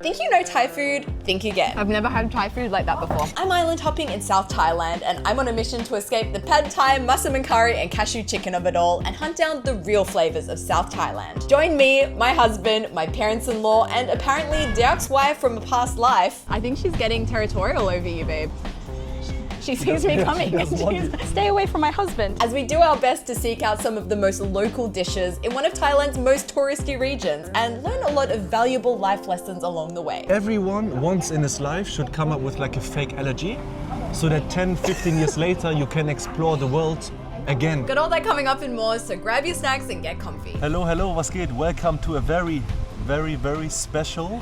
Think you know Thai food? Think again. I've never had Thai food like that before. I'm island hopping in South Thailand and I'm on a mission to escape the pad Thai, massaman curry and cashew chicken of it all and hunt down the real flavors of South Thailand. Join me, my husband, my parents-in-law and apparently Derk's wife from a past life. I think she's getting territorial over you, babe. She sees me coming and she's, stay away from my husband. As we do our best to seek out some of the most local dishes in one of Thailand's most touristy regions and learn a lot of valuable life lessons along the way. Everyone once in his life should come up with like a fake allergy so that 10, 15 years later you can explore the world again. Got all that coming up and more, so grab your snacks and get comfy. Hello, was geht? Welcome to a very special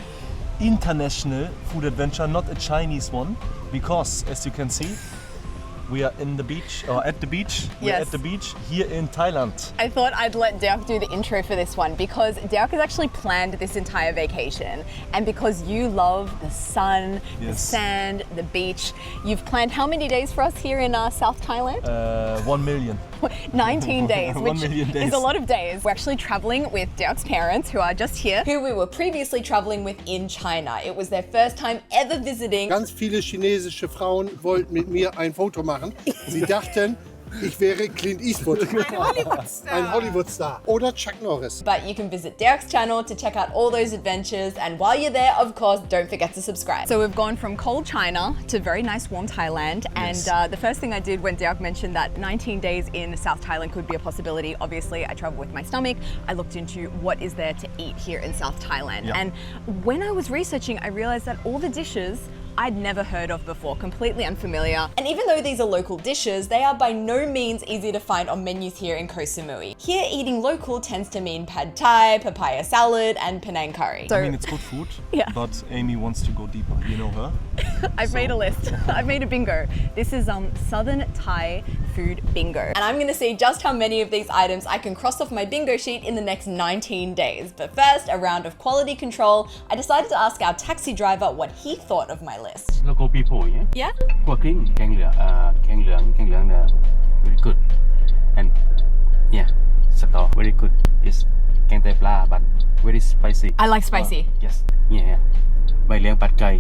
international food adventure, not a Chinese one, because as you can see, we are in the beach, or at the beach. We're Yes. at the beach here in Thailand. I thought I'd let Derk do the intro for this one because Derk has actually planned this entire vacation. And because you love the sun, the Yes. sand, the beach, you've planned how many days for us here in South Thailand? 1 million. 19 days, 1 which million days. is a lot of days. We're actually traveling with Derk's parents who are just here. Who we were previously traveling with in China. It was their first time ever visiting. Ganz viele chinesische Frauen wollten mit mir ein Foto machen. Sie dachten, ich wäre Clint Eastwood. Ein Hollywood-Star. Oder Chuck Norris. But you can visit Derk's channel to check out all those adventures. And while you're there, of course, don't forget to subscribe. So we've gone from cold China to very nice warm Thailand. Yes. And the first thing I did when Derk mentioned that 19 days in South Thailand could be a possibility, obviously I travel with my stomach. I looked into what is there to eat here in South Thailand. Yeah. And when I was researching, I realized that all the dishes I'd never heard of before, completely unfamiliar. And even though these are local dishes, they are by no means easy to find on menus here in Koh Samui. Here, eating local tends to mean pad Thai, papaya salad, and Pha Ngan curry. I mean, it's good food, Yeah. but Amy wants to go deeper. You know her? I've made a list. I've made a bingo. This is Southern Thai food bingo. And I'm gonna see just how many of these items I can cross off my bingo sheet in the next 19 days. But first, a round of quality control. I decided to ask our taxi driver what he thought of my list. Local people, yeah? Yeah? Cooking, แกงเหลืองแกงเหลืองvery good. And yeah, สตอ very good. It's แกงไตปลา but very spicy. I like spicy. Yes, yeah. ใบเลี้ยงปัดไก่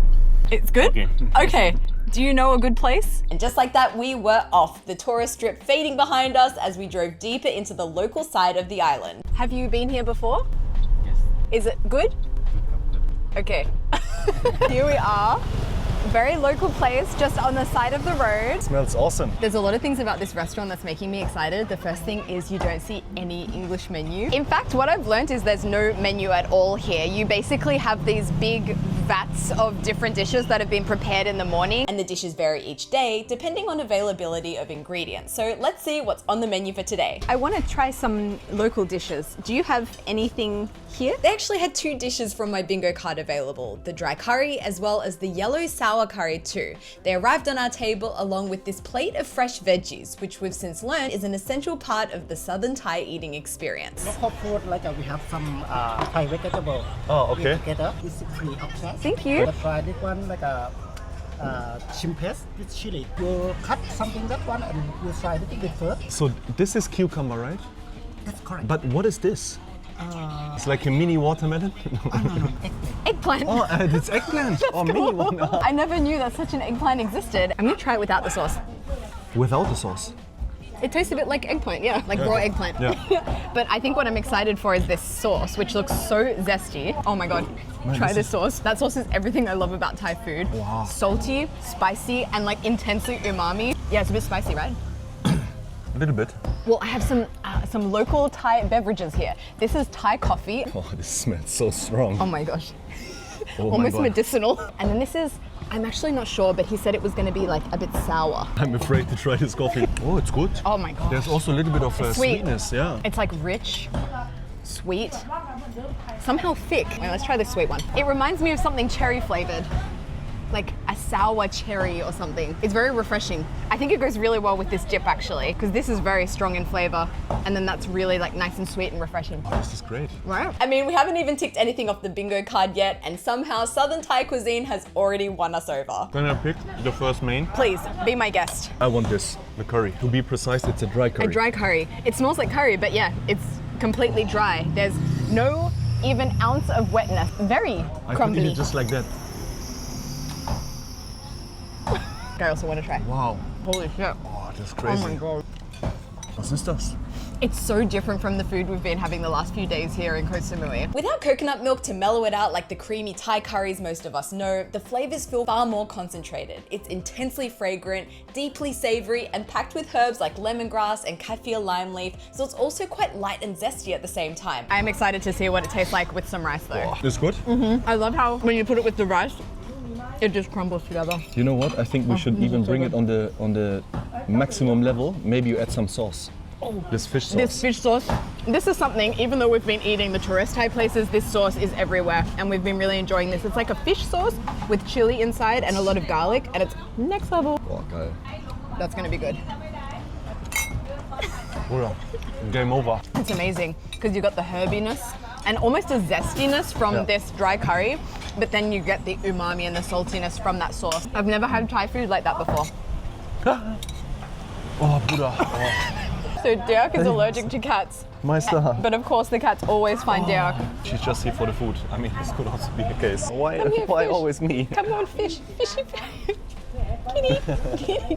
It's good? Okay. Okay. Do you know a good place? And just like that, we were off. The tourist strip fading behind us as we drove deeper into the local side of the island. Have you been here before? Yes. Is it good? Okay. Here we are. Very local place, just on the side of the road. Smells awesome. There's a lot of things about this restaurant that's making me excited. The first thing is you don't see any English menu. In fact, what I've learned is there's no menu at all here. You basically have these big vats of different dishes that have been prepared in the morning. And the dishes vary each day depending on availability of ingredients. So let's see what's on the menu for today. I want to try some local dishes. Do you have anything here? They actually had 2 dishes from my bingo card available, the dry curry as well as the yellow sour curry too. They arrived on our table along with this plate of fresh veggies, which we've since learned is an essential part of the Southern Thai eating experience. Local food, like we have some Thai vegetable. Oh, okay. Together, this is free option. Thank you. Let's try this one like a chimpes with chili. You cut something that one and you fry a little bit first. So this is cucumber, right? That's correct. But what is this? It's like a mini watermelon? Eggplant. Oh, it's eggplant. Oh, mini one. I never knew that such an eggplant existed. I'm gonna try it without the sauce. Without the sauce. It tastes a bit like eggplant, yeah, like raw eggplant. Yeah. But I think what I'm excited for is this sauce, which looks so zesty. Oh my God, try this sauce. That sauce is everything I love about Thai food. Wow. Salty, spicy, and like intensely umami. Yeah, it's a bit spicy, right? A little bit. Well, I have some local Thai beverages here. This is Thai coffee. Oh, this smells so strong. Oh my gosh. Oh my Almost God. medicinal. And then this is, I'm actually not sure, but he said it was going to be like a bit sour. I'm afraid to try this coffee. Oh, it's good. Oh my gosh. There's also a little bit of sweetness, yeah. It's like rich, sweet, somehow thick. Wait, let's try the sweet one. It reminds me of something cherry flavored, like a sour cherry or something. It's very refreshing. I think it goes really well with this dip actually, because this is very strong in flavor, and then that's really like nice and sweet and refreshing. Oh, this is great. Right? I mean, we haven't even ticked anything off the bingo card yet, and somehow Southern Thai cuisine has already won us over. Can I pick the first main? Please, be my guest. I want this, the curry. To be precise, it's a dry curry. A dry curry. It smells like curry, but yeah, it's completely dry. There's no even ounce of wetness. Very I could eat crumbly. it just like that. I also want to try. Wow. Holy shit. Oh, das ist Oh crazy. my god. Was ist das? It's so different from the food we've been having the last few days here in Koh Samui. Without coconut milk to mellow it out like the creamy Thai curries most of us know, the flavors feel far more concentrated. It's intensely fragrant, deeply savory, and packed with herbs like lemongrass and kaffir lime leaf, so it's also quite light and zesty at the same time. I'm excited to see what it tastes like with some rice though. Ist gut? I love how when you put it with the rice, it just crumbles together. You know what? I think we should even bring it on the maximum level. Maybe you add some sauce. This fish sauce. This fish sauce, this is something, even though we've been eating the tourist Thai places, this sauce is everywhere and we've been really enjoying this. It's like a fish sauce with chili inside and a lot of garlic and it's next level. Oh, geil. That's gonna be good. Bruder, game over. It's amazing because you got the herbiness and almost a zestiness from this dry curry, but then you get the umami and the saltiness from that sauce. I've never had Thai food like that before. Oh, Bruder. Oh. So Derk is allergic to cats, Meister. but of course the cats always find Derk. She's just here for the food. I mean, this could also be the case. Why Come here, fish. always me? Come on, fish, fishy fish.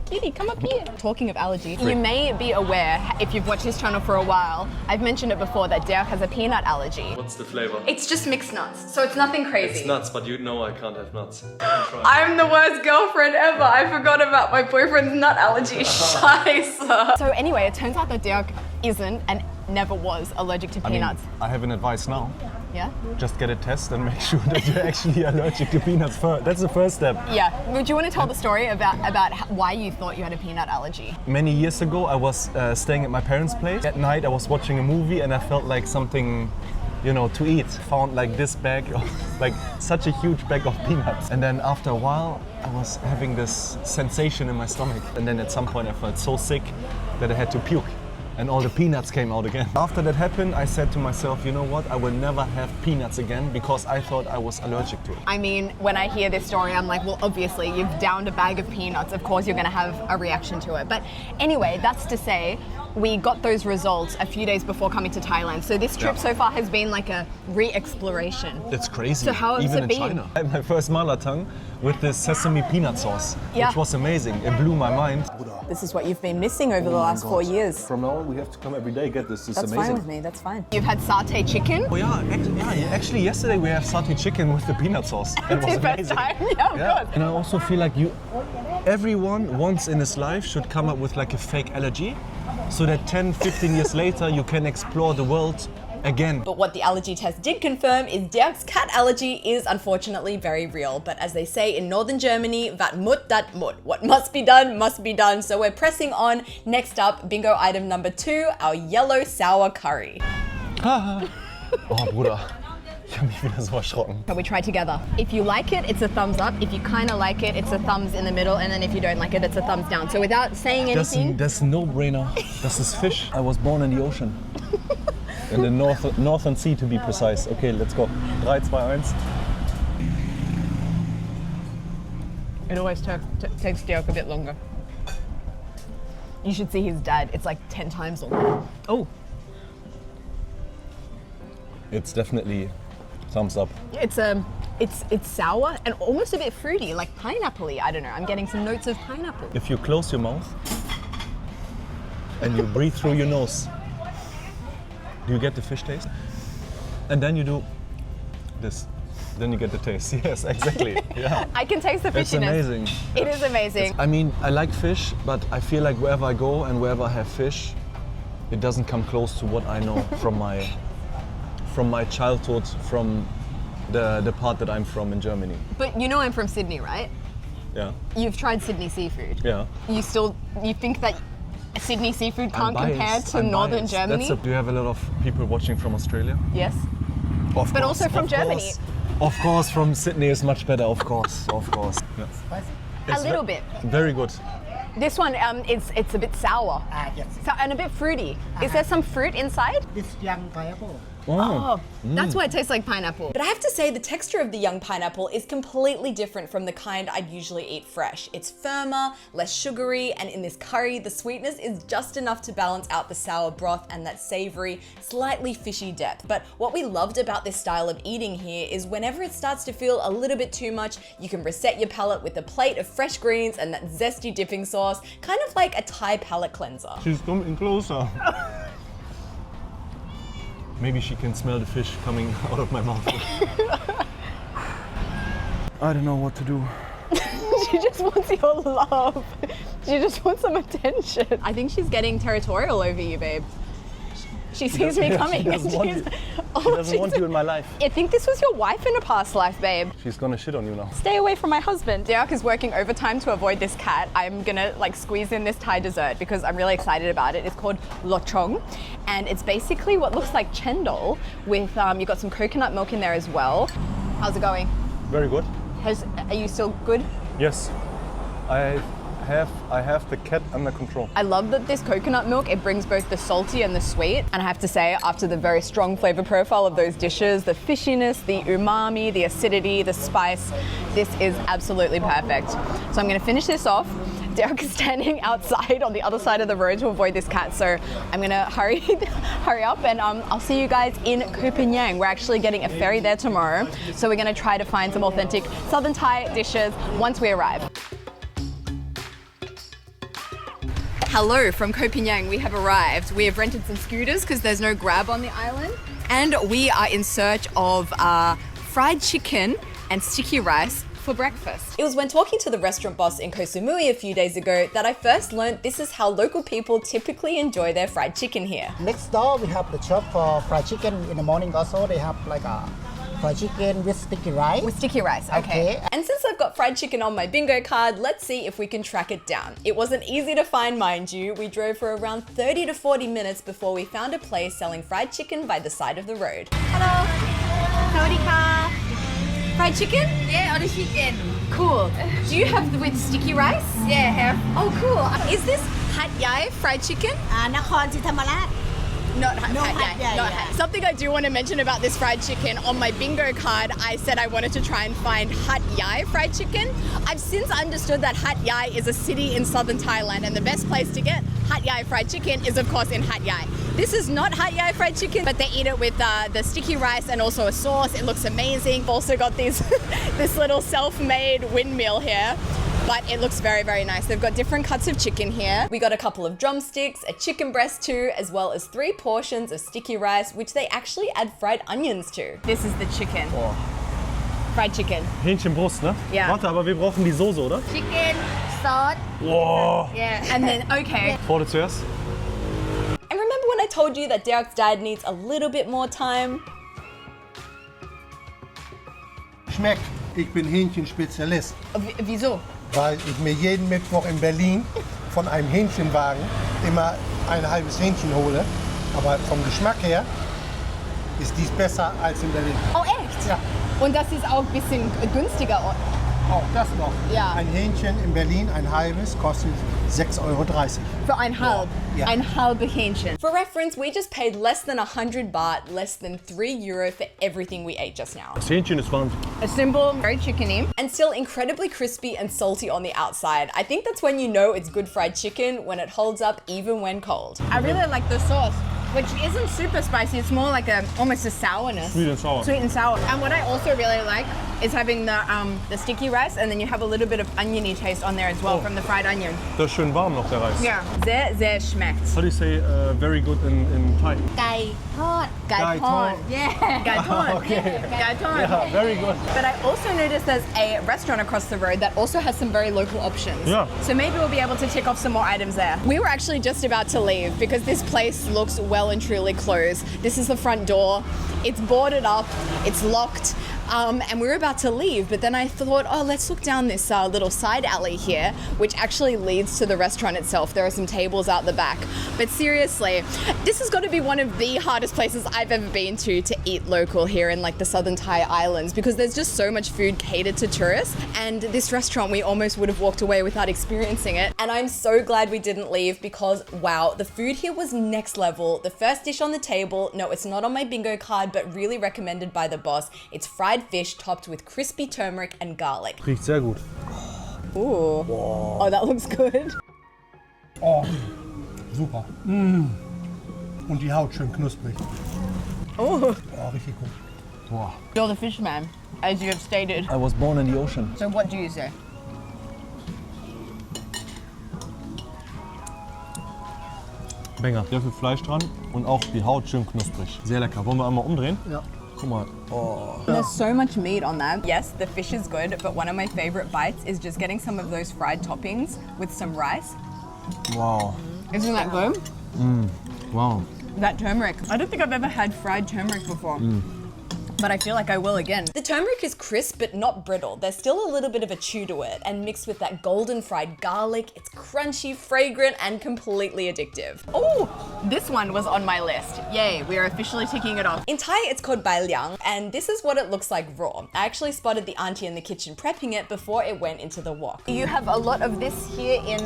Kitty, come up here. Talking of allergy, you may be aware, if you've watched this channel for a while, I've mentioned it before that Derk has a peanut allergy. What's the flavor? It's just mixed nuts, so it's nothing crazy. It's nuts, but you know I can't have nuts. I'm the worst girlfriend ever. I forgot about my boyfriend's nut allergy. Scheiße. So anyway, it turns out that Derk isn't and never was allergic to peanuts. I have an advice now. Yeah? Just get a test and make sure that you're actually allergic to peanuts first. That's the first step. Yeah. Would you want to tell the story about why you thought you had a peanut allergy? Many years ago, I was staying at my parents' place. At night, I was watching a movie and I felt like something, you know, to eat. Found like this bag, like such a huge bag of peanuts. And then after a while, I was having this sensation in my stomach. And then at some point, I felt so sick that I had to puke. And all the peanuts came out again. After that happened, I said to myself, you know what, I will never have peanuts again because I thought I was allergic to it. I mean, when I hear this story, I'm like, well, obviously, you've downed a bag of peanuts. Of course, you're going to have a reaction to it. But anyway, that's to say, we got those results a few days before coming to Thailand. So this trip so far has been like a re-exploration. It's crazy. So how has Even it in been? China. I had my first mala tongue with this sesame peanut sauce, which was amazing. It blew my mind. This is what you've been missing over the last 4 years. From now on, we have to come every day get this. It's That's amazing. fine with me, that's fine. You've had satay chicken. Oh yeah, actually yesterday we have satay chicken with the peanut sauce. It It's was your first amazing. time? Yeah, of course. And I also feel like everyone once in his life should come up with like a fake allergy, so that 10, 15 years later you can explore the world again. But what the allergy test did confirm is Derk's cat allergy is unfortunately very real. But as they say in northern Germany, wat moet, dat moet. What must be done, must be done. So we're pressing on. Next up, bingo item number 2, our yellow sour curry. Oh Bruder, ich habe mich wieder so erschrocken. So we try together. If you like it, it's a thumbs up. If you kind of like it, it's a thumbs in the middle. And then if you don't like it, it's a thumbs down. So without saying anything. That's a no-brainer. Das ist fish. I was born in the ocean. In the northern sea to be precise. Okay, let's go. 3, 2, 1. It always takes Derk a bit longer. You should see his dad. It's like 10 times longer. Oh. It's definitely thumbs up. It's sour and almost a bit fruity, like pineapple-y. I don't know. I'm getting some notes of pineapple. If you close your mouth and you breathe through your nose, do you get the fish taste? And then you do this. Then you get the taste. Yes, exactly. Yeah. I can taste the fishiness. It's amazing. It is amazing. I mean, I like fish, but I feel like wherever I go and wherever I have fish, it doesn't come close to what I know from my childhood, from the part that I'm from in Germany. But you know I'm from Sydney, right? Yeah. You've tried Sydney seafood. Yeah. You think that Sydney seafood can't I'm compare biased. to I'm northern biased. Germany? Do you have a lot of people watching from Australia? Yes. Of But course, also from of Germany. course. Of course, from Sydney is much better. Of course, of course. Yeah. A little bit. Very good. This one, it's a bit sour. Yes. And a bit fruity. Is there some fruit inside? This young pineapple. Oh, that's why it tastes like pineapple. But I have to say the texture of the young pineapple is completely different from the kind I'd usually eat fresh. It's firmer, less sugary, and in this curry, the sweetness is just enough to balance out the sour broth and that savory, slightly fishy depth. But what we loved about this style of eating here is whenever it starts to feel a little bit too much, you can reset your palate with a plate of fresh greens and that zesty dipping sauce, kind of like a Thai palate cleanser. She's coming closer. Maybe she can smell the fish coming out of my mouth. I don't know what to do. She just wants your love. She just wants some attention. I think she's getting territorial over you, babe. She sees me coming. She doesn't want you. She doesn't want you in my life. I think this was your wife in a past life, babe. She's gonna shit on you now. Stay away from my husband. Derk is working overtime to avoid this cat. I'm gonna like squeeze in this Thai dessert because I'm really excited about it. It's called lochong, and it's basically what looks like chendol with you've got some coconut milk in there as well. How's it going? Very good. Are you still good? Yes. I have the cat under control. I love that this coconut milk, it brings both the salty and the sweet. And I have to say, after the very strong flavor profile of those dishes, the fishiness, the umami, the acidity, the spice, this is absolutely perfect. So I'm gonna finish this off. Derk is standing outside on the other side of the road to avoid this cat, so I'm gonna hurry up, and I'll see you guys in Koh Phangan. We're actually getting a ferry there tomorrow, so we're gonna try to find some authentic Southern Thai dishes once we arrive. Hello from Koh Phangan, we have arrived. We have rented some scooters because there's no Grab on the island. And we are in search of fried chicken and sticky rice for breakfast. It was when talking to the restaurant boss in Koh Samui a few days ago that I first learned this is how local people typically enjoy their fried chicken here. Next door we have the shop for fried chicken. In the morning also they have like a fried chicken with sticky rice. With sticky rice, okay. And since I've got fried chicken on my bingo card, let's see if we can track it down. It wasn't easy to find, mind you. We drove for around 30 to 40 minutes before we found a place selling fried chicken by the side of the road. Hello. Sawadee. Fried chicken? Yeah, order chicken. Cool. Do you have with sticky rice? Yeah, have. Oh, cool. Is this Hat Yai fried chicken? Nakhon Si Thammarat. Not Hat No, Yai. Hat Yai, Not yeah. Hat. Something I do want to mention about this fried chicken, on my bingo card, I said I wanted to try and find Hat Yai fried chicken. I've since understood that Hat Yai is a city in southern Thailand, and the best place to get Hat Yai fried chicken is of course in Hat Yai. This is not Hat Yai fried chicken, but they eat it with the sticky rice and also a sauce. It looks amazing. Also got these this little self-made windmill here. But it looks very, very nice. They've got different cuts of chicken here. We got a couple of drumsticks, a chicken breast too, as well as 3 portions of sticky rice, which they actually add fried onions to. This is the chicken. Oh. Fried chicken. Hähnchenbrust, ne? Ja. Warte, aber wir brauchen die Soße, oder? Chicken, sauce. Wow. Yeah. And then, okay. Vorne zuerst. And remember when I told you that Derk's dad needs a little bit more time? Schmeckt. Ich bin Hähnchenspezialist, Wieso? weil ich mir jeden Mittwoch in Berlin von einem Hähnchenwagen immer ein halbes Hähnchen hole. Aber vom Geschmack her ist dies besser als in Berlin. Oh, echt? Ja, Und das ist auch ein bisschen günstiger. auch das noch. Ja. Ein Hähnchen in Berlin, ein halbes, kostet 6,30 €. Für ein halb. Ja. Ein halbe Hähnchen. For reference, we just paid less than 100 baht, less than €3 for everything we ate just now. Das Hähnchen ist Wahnsinn. A simple, very chickeny. And still incredibly crispy and salty on the outside. I think that's when you know it's good fried chicken, when it holds up even when cold. I really like the sauce, which isn't super spicy. It's more like almost a sourness. Sweet and sour. Sweet and sour. And what I also really like is having the sticky rice, and then you have a little bit of oniony taste on there as well from the fried onion. Das ist schön warm noch, der Reis. Yeah. Sehr, sehr schmeckt. How do you say very good in Thai? ไก่ทอด Gai ton. Yeah. Gai ton. Okay. Gai ton. Yeah, very good. But I also noticed there's a restaurant across the road that also has some very local options. Yeah. So maybe we'll be able to tick off some more items there. We were actually just about to leave because this place looks well and truly closed. This is the front door. It's boarded up. It's locked. And we were about to leave, but then I thought, oh, let's look down this little side alley here, which actually leads to the restaurant itself. There are some tables out the back. But seriously, this has got to be one of the hardest places I've ever been to eat local here in like the Southern Thai islands, because there's just so much food catered to tourists. And this restaurant, we almost would have walked away without experiencing it. And I'm so glad we didn't leave because, wow, the food here was next level. The first dish on the table, no, it's not on my bingo card, but really recommended by the boss. It's fried fish topped with crispy turmeric and garlic. Riecht sehr gut. Ooh. Oh, that looks good. Oh, super. Mm. Und die Haut schön knusprig. Oh. Oh, richtig gut. Wow. You're the fish man, as you have stated. I was born in the ocean. So what do you say? Banger. Sehr viel Fleisch dran und auch die Haut schön knusprig. Sehr lecker. Wollen wir einmal umdrehen? Ja. Guck mal. Oh. There's so much meat on that. Yes, the fish is good, but one of my favorite bites is just getting some of those fried toppings with some rice. Wow. Isn't that good? Wow. That turmeric. I don't think I've ever had fried turmeric before. But I feel like I will again. The turmeric is crisp but not brittle. There's still a little bit of a chew to it, and mixed with that golden fried garlic, it's crunchy, fragrant, and completely addictive. Oh, this one was on my list. Yay, we are officially ticking it off. In Thai, it's called bai liang, and this is what it looks like raw. I actually spotted the auntie in the kitchen prepping it before it went into the wok. You have a lot of this here in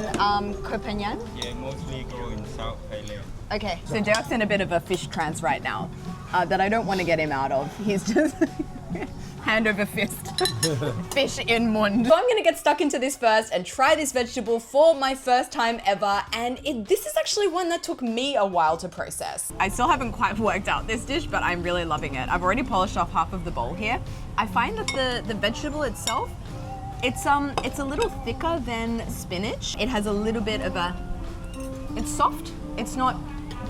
Koh Phangan? Yeah, mostly grow in South Thailand. Okay, so Derk's in a bit of a fish trance right now that I don't want to get him out of. He's just hand over fist. Fish in mund. So I'm gonna get stuck into this first and try this vegetable for my first time ever, and this is actually one that took me a while to process. I still haven't quite worked out this dish, but I'm really loving it. I've already polished off half of the bowl here. I find that the vegetable itself, it's a little thicker than spinach. It has a little bit of it's soft. It's not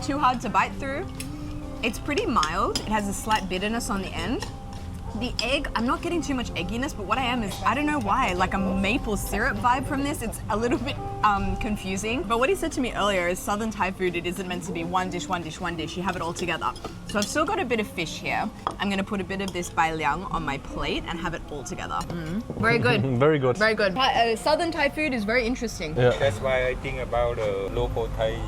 too hard to bite through. It's pretty mild. It has a slight bitterness on the end. The egg, I'm not getting too much egginess, but what I am is, I don't know why, like a maple syrup vibe from this. It's a little bit confusing. But what he said to me earlier is Southern Thai food, it isn't meant to be one dish, one dish, one dish. You have it all together. So I've still got a bit of fish here. I'm gonna put a bit of this bai liang on my plate and have it all together. Very good. Very good. Very good. Southern Thai food is very interesting. Yeah. That's why I think about the local Thai,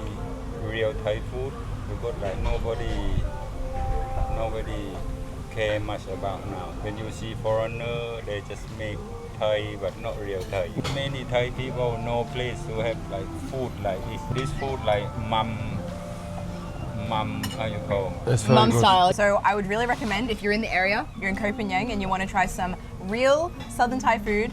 real Thai food, because like nobody care much about now. When you see foreigner, they just make Thai but not real Thai. Many Thai people no place to have like food like this. This food like mum, how you call? It's very Mum good. style. So I would really recommend, if you're in the area, you're in Koh Phangan and you want to try some real Southern Thai food,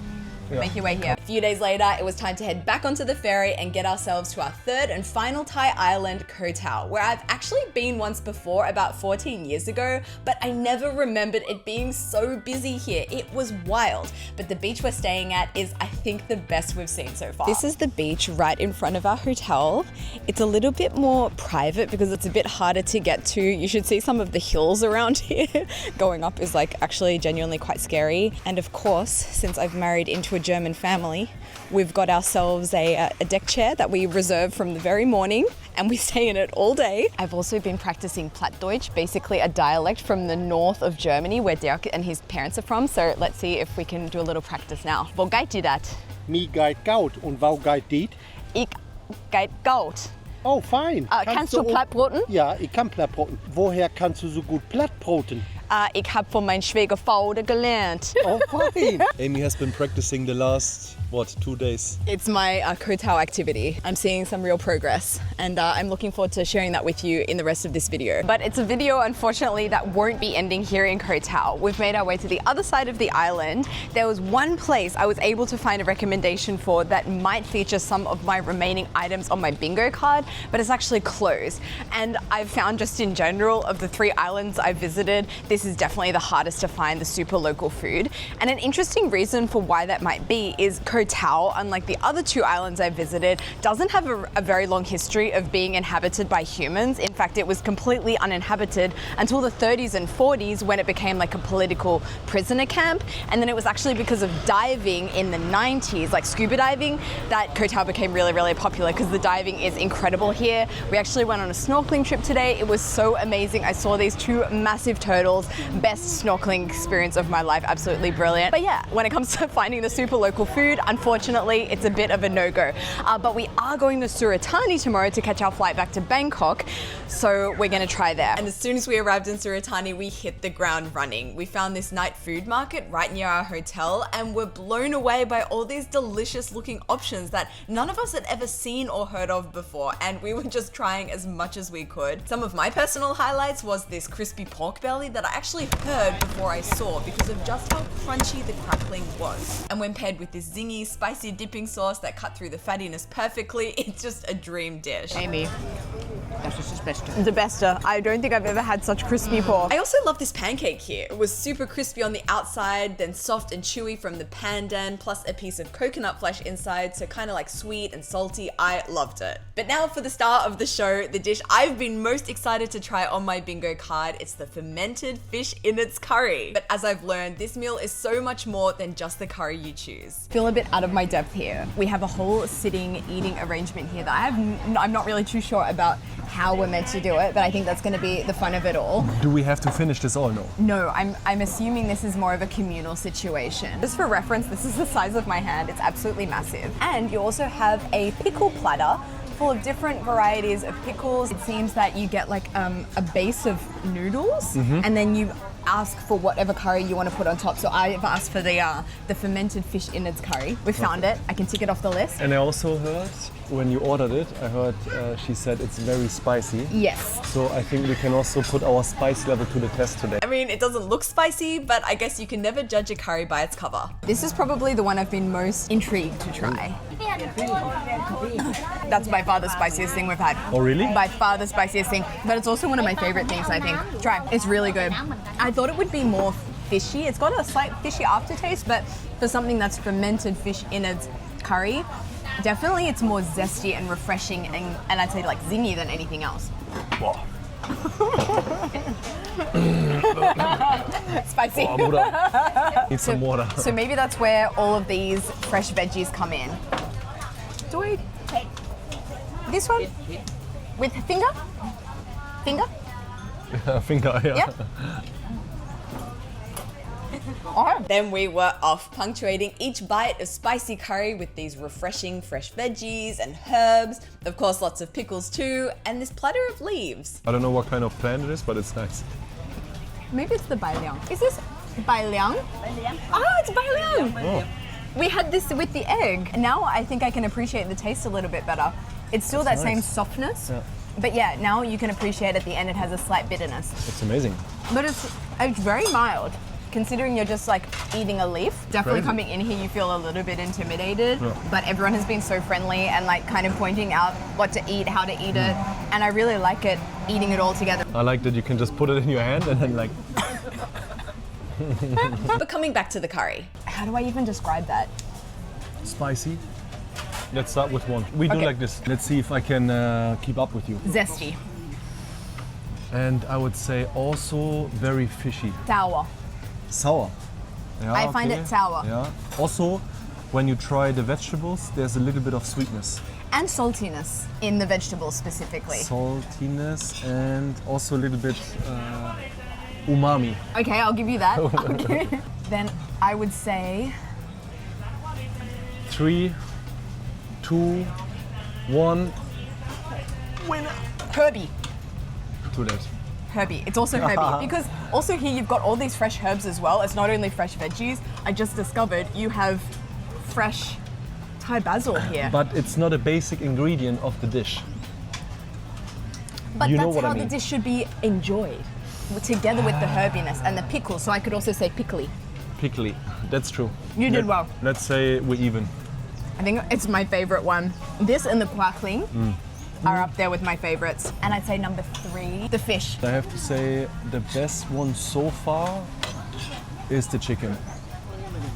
make your way here. A few days later, it was time to head back onto the ferry and get ourselves to our third and final Thai island, Koh Tao, where I've actually been once before about 14 years ago, but I never remembered it being so busy here. It was wild. But the beach we're staying at is, I think, the best we've seen so far. This is the beach right in front of our hotel. It's a little bit more private because it's a bit harder to get to. You should see some of the hills around here. Going up is like actually genuinely quite scary. And of course, since I've married into a German family, we've got ourselves a deck chair that we reserve from the very morning, and we stay in it all day. I've also been practicing Plattdeutsch, basically a dialect from the north of Germany where Derk and his parents are from. So let's see if we can do a little practice now. Wo geht ihr dat? Me guide gout und wo guide dit? Ich geht gut. Oh, fein. Kannst du Plattbroten? Ja, ich kann Plattbroten. Woher kannst du so gut Plattbroten? Ich habe von meinem Schwiegervater gelernt. Oh, fein. Amy has been practicing the last, 2 days? It's my Koh Tao activity. I'm seeing some real progress, and I'm looking forward to sharing that with you in the rest of this video. But it's a video, unfortunately, that won't be ending here in Koh Tao. We've made our way to the other side of the island. There was one place I was able to find a recommendation for that might feature some of my remaining items on my bingo card, but it's actually closed. And I've found, just in general, of the 3 islands I visited, this is definitely the hardest to find the super local food. And an interesting reason for why that might be is Koh Tao, unlike the other 2 islands I visited, doesn't have a very long history of being inhabited by humans. In fact, it was completely uninhabited until the 30s and 40s when it became like a political prisoner camp. And then it was actually because of diving in the 90s, like scuba diving, that Koh Tao became really, really popular because the diving is incredible here. We actually went on a snorkeling trip today. It was so amazing. I saw these 2 massive turtles world's best snorkeling experience of my life. Absolutely brilliant. But yeah, when it comes to finding the super local food, unfortunately, it's a bit of a no-go. But we are going to Surat tomorrow to catch our flight back to Bangkok. So we're gonna try there. And as soon as we arrived in Surat, we hit the ground running. We found this night food market right near our hotel and were blown away by all these delicious looking options that none of us had ever seen or heard of before, and we were just trying as much as we could. Some of my personal highlights was this crispy pork belly that I actually heard before I saw because of just how crunchy the crackling was. And when paired with this zingy, spicy dipping sauce that cut through the fattiness perfectly, it's just a dream dish. Amy, that's just the best. I don't think I've ever had such crispy pork. I also love this pancake here. It was super crispy on the outside, then soft and chewy from the pandan, plus a piece of coconut flesh inside, so kind of like sweet and salty. I loved it. But now for the star of the show, the dish I've been most excited to try on my bingo card. It's the fermented fish innards curry. But as I've learned, this meal is so much more than just the curry you choose. Feel a bit out of my depth here. We have a whole sitting eating arrangement here that I'm not really too sure about how we're meant to do it, but I think that's going to be the fun of it all. Do we have to finish this all? No. No, I'm assuming this is more of a communal situation. Just for reference, this is the size of my hand. It's absolutely massive. And you also have a pickle platter full of different varieties of pickles. It seems that you get like a base of noodles, and then you ask for whatever curry you want to put on top. So I've asked for the fermented fish innards curry. We found it. I can tick it off the list. And I also heard when you ordered it, I heard she said it's very spicy. Yes. So I think we can also put our spice level to the test today. I mean, it doesn't look spicy, but I guess you can never judge a curry by its cover. This is probably the one I've been most intrigued to try. That's by far the spiciest thing we've had. Oh, really? By far the spiciest thing. But it's also one of my favorite things, I think. Try. It's really good. I thought it would be more fishy. It's got a slight fishy aftertaste, but for something that's fermented fish innards curry, definitely it's more zesty and refreshing and I'd say like zingy than anything else. Wow. Spicy. Need some water. So maybe that's where all of these fresh veggies come in. Do I take this one? With finger? Finger? Finger, yeah. Yep. Oh. Then we were off, punctuating each bite of spicy curry with these refreshing fresh veggies and herbs. Of course, lots of pickles too, and this platter of leaves. I don't know what kind of plant it is, but it's nice. Maybe it's the bailiang. Is this bailiang? Oh, it's bailiang! Oh. We had this with the egg. Now I think I can appreciate the taste a little bit better. It's still that same softness. Yeah. But yeah, now you can appreciate at the end it has a slight bitterness. It's amazing. But it's very mild. Considering you're just like eating a leaf, definitely Crazy. coming in here you feel a little bit intimidated, Yeah. but everyone has been so friendly and like kind of pointing out what to eat, how to eat it, and I really like it, eating it all together. I like that you can just put it in your hand and then like... But coming back to the curry. How do I even describe that? Spicy. Let's start with one. We do Okay. like this. Let's see if I can keep up with you. Zesty. And I would say also very fishy. Sour. Sour. Yeah, I find it sour. Yeah. Also, when you try the vegetables, there's a little bit of sweetness. And saltiness in the vegetables specifically. Saltiness and also a little bit umami. Okay, I'll give you that. Okay. Then I would say 3, 2, 1. Herbie. Too late. Herbie. It's also herby because also here you've got all these fresh herbs as well. It's not only fresh veggies. I just discovered you have fresh Thai basil here. But it's not a basic ingredient of the dish. But you know that's what how I mean. the dish should be enjoyed, together with the herbiness and the pickle. So I could also say pickly. Pickly. That's true. You did well. Let's say we're even. I think it's my favorite one. This and the quackling are up there with my favorites. And I'd say number 3, the fish. I have to say the best one so far is the chicken.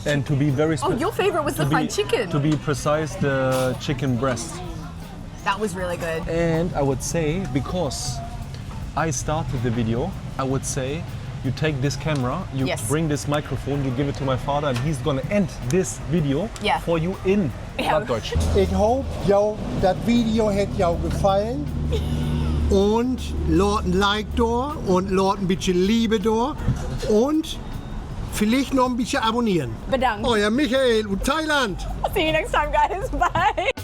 And to be very Oh, your favorite was the fried chicken. To be precise, the chicken breast. That was really good. And I would say, because I started the video, I would say you take this camera, you Yes. bring this microphone, you give it to my father, and he's gonna end this video Yeah. for you in Ja. Plattdeutsch. Ik hoop jou dat video heeft jou gefallen. und lasst ein Like da und lasst ein bisschen Liebe da und vielleicht noch ein bisschen abonnieren. Bedankt. Euer Michael und Thailand. See you next time, guys. Bye.